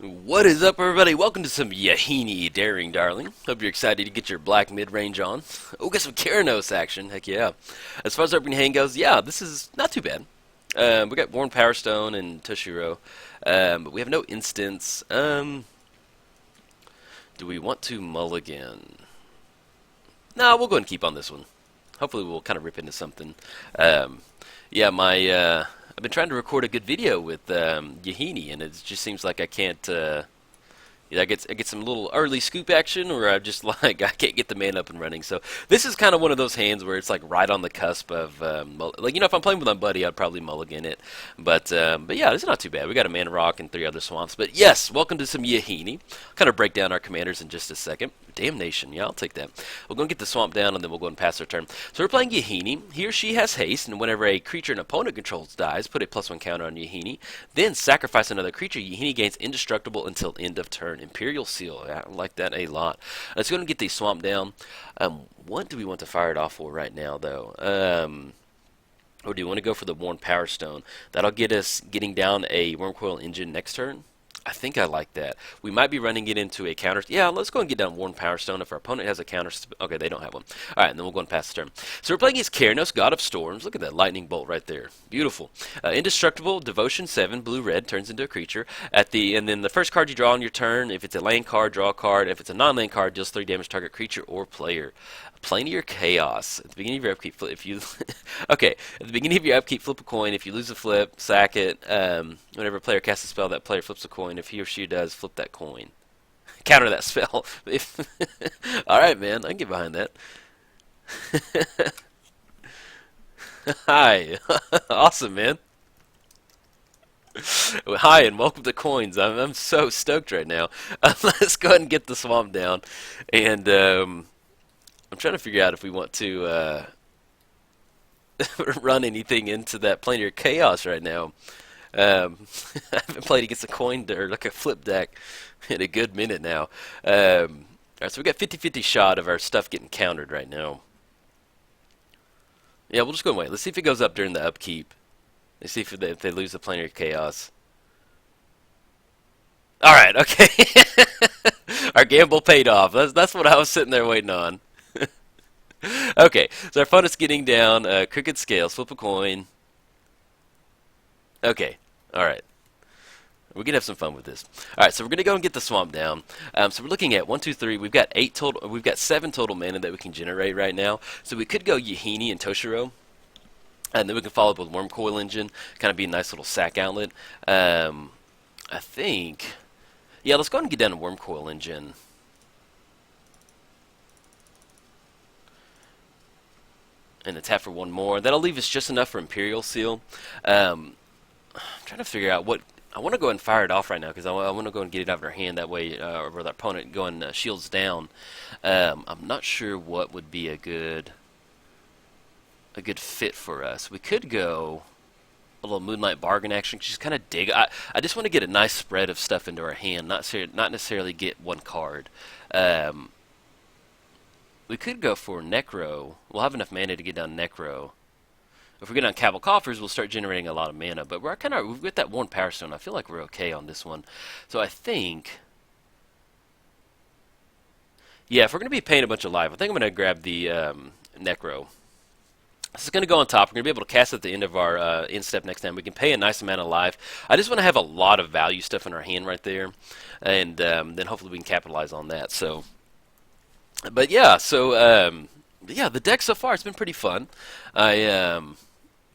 What is up, everybody? Welcome to some Yahenni Daring Darling. Hope you're excited to get your black mid-range on. Oh, get some Keranos action. Heck yeah. As far as opening hand goes, yeah, this is not too bad. We got Worn Power Stone and Toshiro, but we have no instants. Do we want to mulligan? No, we'll go ahead and keep on this one. Hopefully we'll kind of rip into something. Um, yeah, I've been trying to record a good video with Yahenni, and it just seems like I can't. I get some little early scoop action, or I just like I can't get the man up and running. So this is kind of one of those hands where it's like right on the cusp of like if I'm playing with my buddy, I'd probably mulligan it. But yeah, it's not too bad. We got a mana rock and 3 other swamps. But yes, welcome to some Yahenni. Kind of break down our commanders in just a second. Damnation, yeah, I'll take that. We'll go and get the swamp down, and then we'll go and pass our turn. So we're playing Yahenni. He or she has haste, and whenever a creature an opponent controls dies, put a +1 counter on Yahenni. Then sacrifice another creature. Yahenni gains indestructible until end of turn. Imperial Seal, I like that a lot. Let's go and get the swamp down. What do we want to fire it off for right now, though? Or do you want to go for the Worn Power Stone? That'll get us getting down a Wormcoil Engine next turn. I think I like that. We might be running it into a counter. Yeah, let's go and get down Worn Power Stone. If our opponent has a counter, okay, they don't have one. All right, and then we'll go and pass the turn. So we're playing against Keranos, God of Storms. Look at that lightning bolt right there. Beautiful. Indestructible, Devotion 7, blue-red, turns into a creature. And then the first card you draw on your turn, if it's a land card, draw a card. If it's a non-land card, deals 3 damage to target creature or player. Planar Chaos. At the beginning of your upkeep, if you okay, at the beginning of your upkeep, flip a coin. If you lose a flip, sack it. Whenever a player casts a spell, that player flips a coin. If he or she does, flip that coin. Counter that spell. If all right, man, I can get behind that. Hi, awesome, man. Hi, and welcome to Coins. I'm so stoked right now. Let's go ahead and get the swamp down, and I'm trying to figure out if we want to run anything into that Planar Chaos right now. I haven't played against a coin or like a flip deck in a good minute now. Alright, so we got 50-50 shot of our stuff getting countered right now. Yeah, we'll just go and wait. Let's see if it goes up during the upkeep. Let's see if they lose the Planar Chaos. Alright, okay. Our gamble paid off. That's what I was sitting there waiting on. Okay, so our fun is getting down. Crooked scales, flip a coin. Okay, all right. We're gonna have some fun with this. All right, so we're gonna go and get the swamp down. So we're looking at 1, 2, 3. We've got 8 total. We've got 7 total mana that we can generate right now. So we could go Yahenni and Toshiro, and then we can follow up with Wormcoil Engine. Kind of be a nice little sack outlet. I think. Yeah, let's go ahead and get down to Wormcoil Engine. And a tap for one more. That'll leave us just enough for Imperial Seal. I'm trying to figure out what I want to go and fire it off right now because I want to go and get it out of our hand. That way, or the opponent going shields down. I'm not sure what would be a good fit for us. We could go a little Moonlight Bargain action, just kind of dig. I just want to get a nice spread of stuff into our hand, not necessarily get one card. We could go for Necro. We'll have enough mana to get down Necro. If we get on Cabal Coffers, we'll start generating a lot of mana. But we've got that Worn Power Stone. I feel like we're okay on this one. So I think, yeah, if we're going to be paying a bunch of life, I think I'm going to grab the Necro. This is going to go on top. We're going to be able to cast at the end of our end step next time. We can pay a nice amount of life. I just want to have a lot of value stuff in our hand right there. And then hopefully we can capitalize on that. So. But yeah, so yeah, the deck so far has been pretty fun. I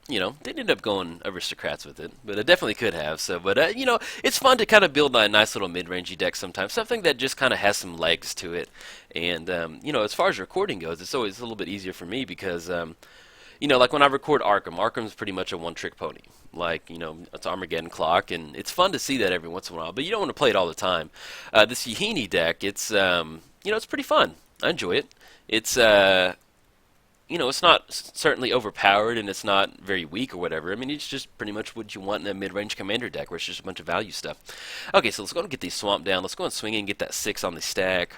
didn't end up going aristocrats with it, but I definitely could have. So, but it's fun to kind of build a nice little mid-rangey deck sometimes, something that just kind of has some legs to it. And as far as recording goes, it's always a little bit easier for me because like when I record Arkham's pretty much a one-trick pony. Like, it's Armageddon Clock, and it's fun to see that every once in a while, but you don't want to play it all the time. This Yahenni deck, it's it's pretty fun. I enjoy it. It's it's not certainly overpowered and it's not very weak or whatever. I mean, it's just pretty much what you want in a mid-range commander deck where it's just a bunch of value stuff. Okay, so let's go and get these swamp down. Let's go and swing in and get that 6 on the stack.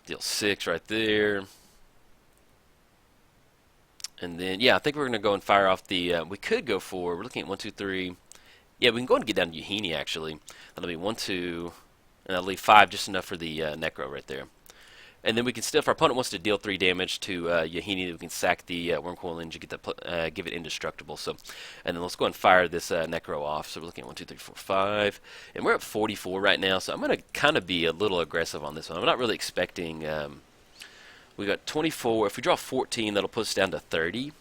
Deal 6 right there. And then, yeah, I think we're going to go and fire off the, we could go for, we're looking at 1, 2, 3. Yeah, we can go and get down to Yahenni, actually. That'll be 1, 2, and I'll leave 5, just enough for the Necro right there. And then we can still, if our opponent wants to deal 3 damage to Yahenni, we can sack the Wormcoil Engine, get the, give it indestructible. So, and then let's go and fire this Necro off. So we're looking at 1, 2, 3, 4, 5, and we're at 44 right now. So I'm going to kind of be a little aggressive on this one. I'm not really expecting. We got 24. If we draw 14, that'll put us down to 30.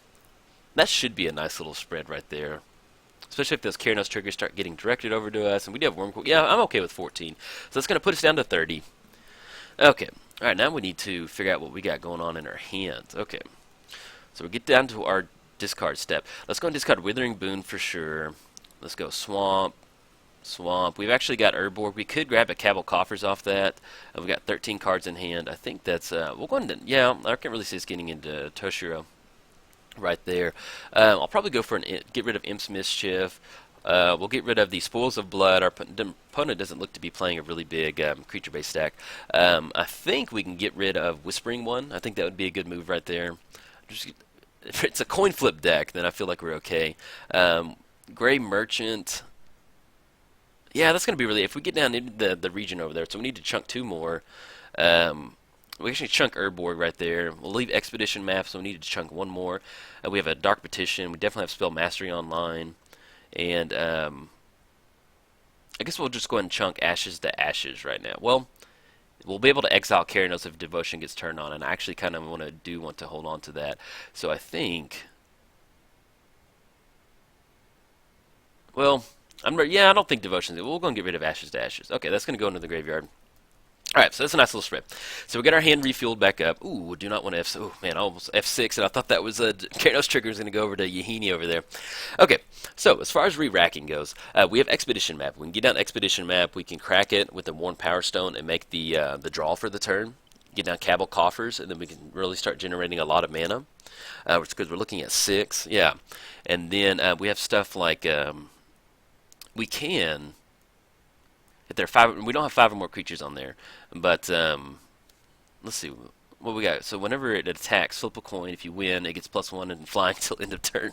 That should be a nice little spread right there. Especially if those Keranos triggers start getting directed over to us. And we do have Wormcoil. Yeah, I'm okay with 14. So that's going to put us down to 30. Okay. Alright, now we need to figure out what we got going on in our hands. Okay. So we get down to our discard step. Let's go and discard Withering Boon for sure. Let's go Swamp. Swamp. We've actually got Urborg. We could grab a Cabal Coffers off that. We've got 13 cards in hand. I think that's, we'll go into, yeah, I can't really see us getting into Toshiro right there. I'll probably go for get rid of Imp's Mischief. We'll get rid of the Spoils of Blood. Our opponent doesn't look to be playing a really big creature-based stack. I think we can get rid of Whispering One. I think that would be a good move right there. If it's a coin flip deck, then I feel like we're okay. Gray Merchant. Yeah, that's going to be really... If we get down into the region over there, so we need to chunk 2 more. We actually chunk Urborg right there. We'll leave Expedition Map, so we need to chunk 1 more. We have a Dark Petition. We definitely have Spell Mastery online. And I guess we'll just go ahead and chunk Ashes to Ashes right now. Well, we'll be able to exile Keranos if Devotion gets turned on, and I actually kind of want to hold on to that. So I think... Well... yeah, I don't think Devotion's... We'll go and get rid of Ashes to Ashes. Okay, that's going to go into the graveyard. Alright, so that's a nice little spread. So we got our hand refueled back up. Ooh, we do not want to F... Oh, man, almost F6, and I thought that was a... Keranos trigger was going to go over to Yahenni over there. Okay, so as far as re-racking goes, we have Expedition Map. We can get down Expedition Map. We can crack it with the Worn Power Stone and make the draw for the turn. Get down Cabal Coffers, and then we can really start generating a lot of mana. Which is because we're looking at 6. Yeah. And then we have stuff like... we can... If there are 5, we don't have 5 or more creatures on there, but let's see what we got. So whenever it attacks, flip a coin. If you win, it gets +1 and flying till end of turn.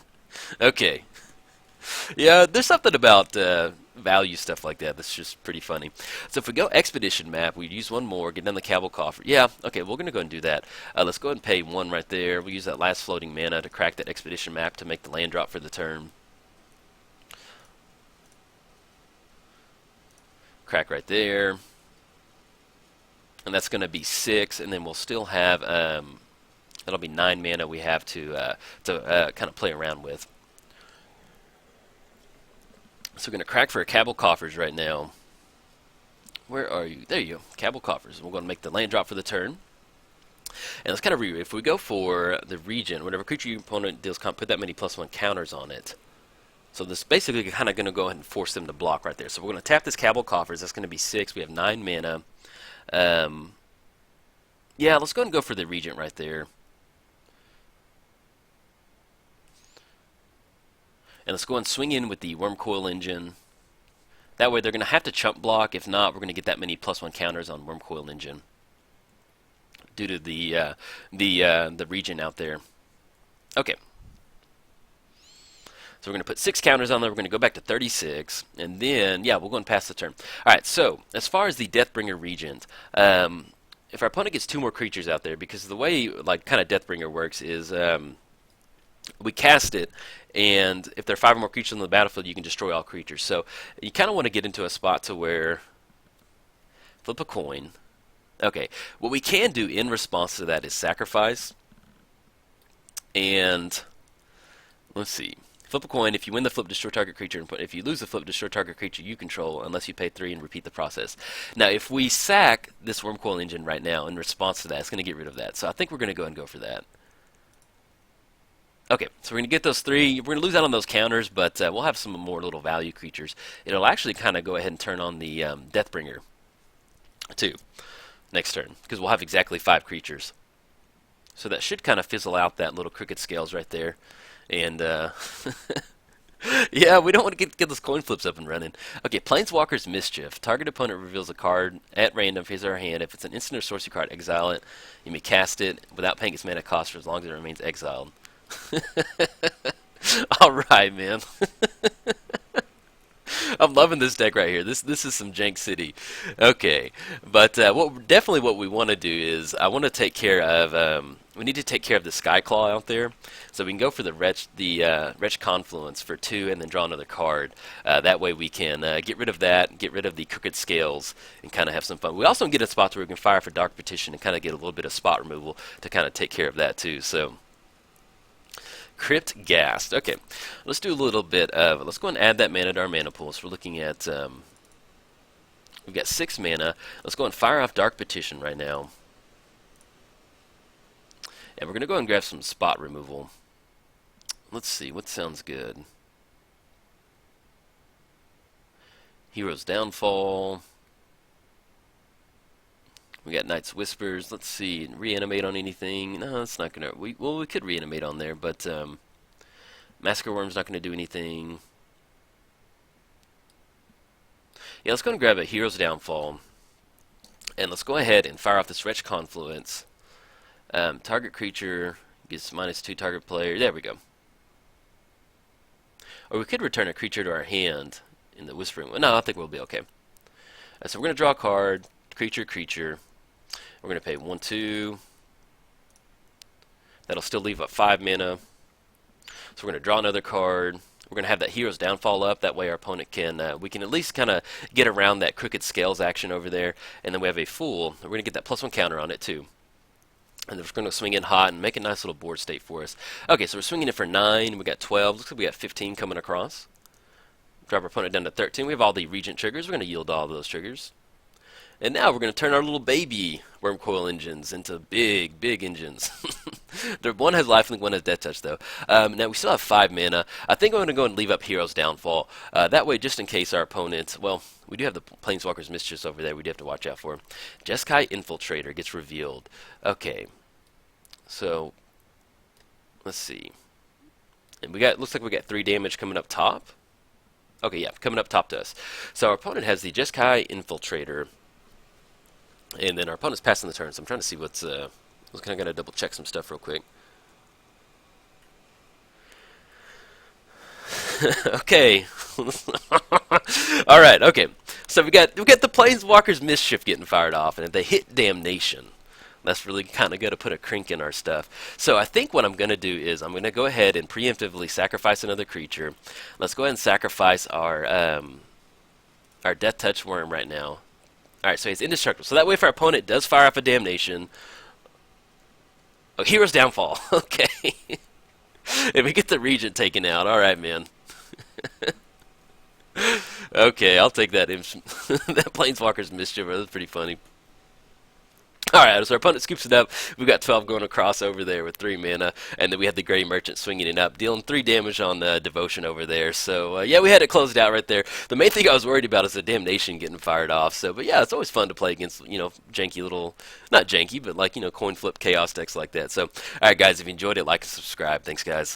Okay, yeah, there's something about value stuff like that that's just pretty funny. So if we go Expedition Map, we use 1 more, get down the Cabal Coffer. Yeah, okay, we're gonna go and do that. Let's go ahead and pay 1 right there. We'll use that last floating mana to crack that Expedition Map to make the land drop for the turn. Crack right there, and that's going to be 6, and then we'll still have that'll be 9 mana we have to kind of play around with. So we're going to crack for a Cabal Coffers right now. Where are you? There you go, Cabal Coffers. We're going to make the land drop for the turn. And let's kind of if we go for the region, whenever creature your opponent deals, put that many +1 counters on it. So this basically kind of going to go ahead and force them to block right there. So we're going to tap this Cabal Coffers. That's going to be 6. We have 9 mana. Yeah, let's go ahead and go for the Regent right there. And let's go and swing in with the Wormcoil Engine. That way they're going to have to chump block. If not, we're going to get that many +1 counters on Wormcoil Engine due to the Regent out there. Okay. So we're going to put 6 counters on there. We're going to go back to 36. And then, yeah, we'll go and pass the turn. Alright, so as far as the Deathbringer Regent, if our opponent gets 2 more creatures out there, because the way like kind of Deathbringer works is we cast it, and if there are 5 or more creatures on the battlefield, you can destroy all creatures. So you kind of want to get into a spot to where... Flip a coin. Okay, what we can do in response to that is sacrifice. And let's see. Flip a coin. If you win the flip, destroy target creature. And if you lose the flip, destroy target creature you control unless you pay 3 and repeat the process. Now, if we sack this Wormcoil Engine right now in response to that, it's going to get rid of that. So I think we're going to go and go for that. Okay, so we're going to get those 3. We're going to lose out on those counters, but we'll have some more little value creatures. It'll actually kind of go ahead and turn on the Deathbringer, too, next turn, because we'll have exactly 5 creatures. So that should kind of fizzle out that little Crooked Scales right there. And, yeah, we don't want to get those coin flips up and running. Okay, Planeswalker's Mischief. Target opponent reveals a card at random from his or her hand. If it's an instant or sorcery card, exile it. You may cast it without paying its mana cost for as long as it remains exiled. All right, man. I'm loving this deck right here. This is some jank city. Okay, but what we want to do is I want to take care of we need to take care of the Sky Claw out there, so we can go for the Wretch Confluence for 2 and then draw another card. That way we can get rid of that, get rid of the Crooked Scales, and kind of have some fun. We also get a spot where we can fire for Dark Petition and kind of get a little bit of spot removal to kind of take care of that too. So. Crypt Ghast. Okay, let's do a little bit of. Let's go and add that mana to our mana pool. So we're looking at. We've got 6 mana. Let's go and fire off Dark Petition right now. And we're going to go and grab some spot removal. Let's see, what sounds good? Hero's Downfall. We got Knight's Whispers. Let's see. Reanimate on anything? No, it's not gonna. We could reanimate on there, but Massacre Worm's not gonna do anything. Yeah, let's go and grab a Hero's Downfall, and let's go ahead and fire off this Wretch Confluence. Target creature gets -2 target player. There we go. Or we could return a creature to our hand in the Whispering. No, I think we'll be okay. So we're gonna draw a card. Creature. We're going to pay 1/2. That'll still leave up 5 mana. So we're going to draw another card. We're going to have that Hero's Downfall up. That way our opponent can, we can at least kind of get around that Crooked Scales action over there. And then we have a Fool. We're going to get that +1 counter on it too. And then we're going to swing in hot and make a nice little board state for us. Okay, so we're swinging it for 9. We got 12. Looks like we got 15 coming across. Drop our opponent down to 13. We have all the Regent triggers. We're going to yield all of those triggers. And now we're going to turn our little baby Wormcoil engines into big, big engines. One has lifelink, one has death touch, though. Now we still have 5 mana. I think I'm going to go and leave up Hero's Downfall. That way, just in case our opponent, well, we do have the Planeswalker's Mistress over there we do have to watch out for. Jeskai Infiltrator gets revealed. Okay. So, let's see. And we got, looks like we got 3 damage coming up top. Okay, yeah, coming up top to us. So our opponent has the Jeskai Infiltrator. And then our opponent's passing the turn, so I'm trying to see what's. I was kind of going to double check some stuff real quick. Okay. All right. Okay. So we got the Planeswalker's Mischief getting fired off, and if they hit Damnation, that's really kind of going to put a crink in our stuff. So I think what I'm going to do is I'm going to go ahead and preemptively sacrifice another creature. Let's go ahead and sacrifice our Death Touch Worm right now. Alright, so he's indestructible. So that way if our opponent does fire off a Damnation... Oh, Hero's Downfall. Okay. If we get the Regent taken out, alright, man. Okay, I'll take that. That Planeswalker's Mischief. That's pretty funny. Alright, so our opponent scoops it up. We've got 12 going across over there with 3 mana. And then we have the Grey Merchant swinging it up, dealing 3 damage on Devotion over there. So, yeah, we had it closed out right there. The main thing I was worried about is the Damnation getting fired off. So, but yeah, it's always fun to play against, you know, janky little, not janky, but like, you know, coin flip chaos decks like that. So, alright, guys, if you enjoyed it, like and subscribe. Thanks, guys.